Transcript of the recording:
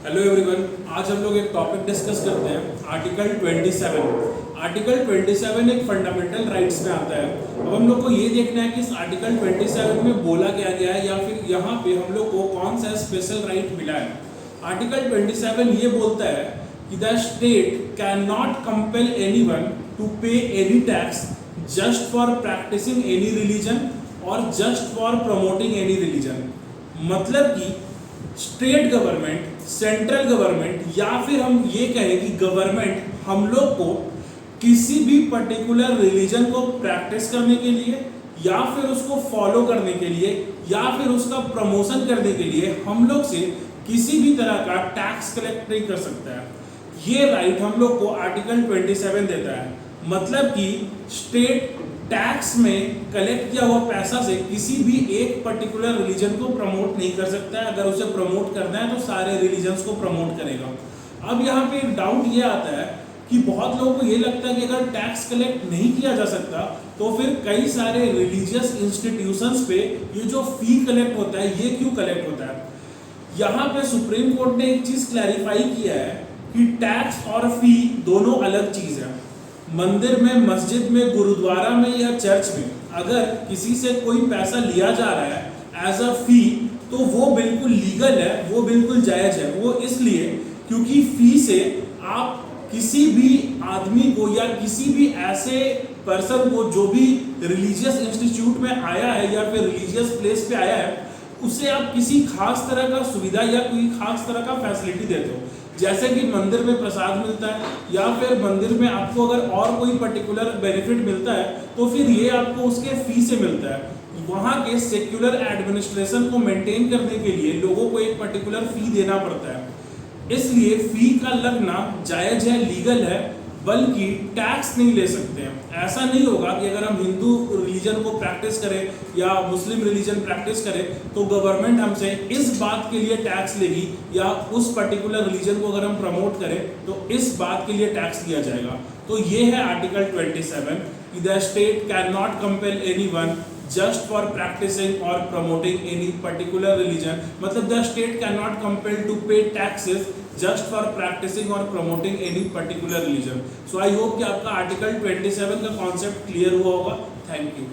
Hello everyone, आज हम लोग एक टॉपिक डिस्कस करते हैं आर्टिकल 27। आर्टिकल 27 एक फंडामेंटल राइट्स में आता है। अब हम लोग को ये देखना है कि इस आर्टिकल 27 में बोला क्या गया है या फिर यहाँ पे हम लोग को कौन सा स्पेशल राइट मिला है। आर्टिकल 27 ये बोलता है कि the state cannot compel anyone to pay any tax just for practising any religion और just for promoting any religion. मतलब कि स्टेट गवर्नमेंट, सेंट्रल गवर्नमेंट या फिर हम ये कहें कि गवर्नमेंट हम लोग को किसी भी पर्टिकुलर रिलीजन को प्रैक्टिस करने के लिए या फिर उसको फॉलो करने के लिए या फिर उसका प्रमोशन करने के लिए हम लोग से किसी भी तरह का टैक्स कलेक्ट नहीं कर सकता है। ये राइट हम लोग को आर्टिकल 27 देता है। मतलब कि स्टेट टैक्स में कलेक्ट किया हुआ पैसा से किसी भी एक पर्टिकुलर रिलीजन को प्रमोट नहीं कर सकता है। अगर उसे प्रमोट करना है तो सारे रिलीजन्स को प्रमोट करेगा। अब यहाँ पे एक डाउट ये आता है कि बहुत लोगों को ये लगता है कि अगर टैक्स कलेक्ट नहीं किया जा सकता तो फिर कई सारे रिलीजियस इंस्टीट्यूशंस पे ये जो फी कलेक्ट होता है ये क्यों कलेक्ट होता है। यहाँ पे सुप्रीम कोर्ट ने एक चीज क्लैरिफाई किया है कि टैक्स और फी दोनों अलग चीज है। मंदिर में, मस्जिद में, गुरुद्वारा में या चर्च में अगर किसी से कोई पैसा लिया जा रहा है एज अ फी तो वो बिल्कुल लीगल है, वो बिल्कुल जायज है। वो इसलिए क्योंकि फी से आप किसी भी आदमी को या किसी भी ऐसे पर्सन को जो भी रिलीजियस इंस्टीट्यूट में आया है या फिर रिलीजियस प्लेस पे आया है उसे आप किसी खास तरह का सुविधा या कोई खास तरह का फैसिलिटी देते हो। जैसे कि मंदिर में प्रसाद मिलता है या फिर मंदिर में आपको अगर और कोई पर्टिकुलर बेनिफिट मिलता है तो फिर ये आपको उसके फी से मिलता है। वहाँ के सेक्युलर एडमिनिस्ट्रेशन को मेंटेन करने के लिए लोगों को एक पर्टिकुलर फी देना पड़ता है। इसलिए फी का लगना जायज है, लीगल है, बल्कि टैक्स नहीं ले सकते हैं। ऐसा नहीं होगा कि अगर हम हिंदू रिलीजन को प्रैक्टिस करें या मुस्लिम रिलीजन प्रैक्टिस करें तो गवर्नमेंट हमसे इस बात के लिए टैक्स लेगी या उस पर्टिकुलर रिलीजन को अगर हम प्रमोट करें तो इस बात के लिए टैक्स लिया जाएगा। तो ये है आर्टिकल 27 कि the state cannot compel anyone just for practicing or promoting any particular religion। मतलब the state cannot compel to pay taxes just for practicing or promoting any particular religion। So I hope कि आपका article 27 का concept clear हुआ होगा। Thank you.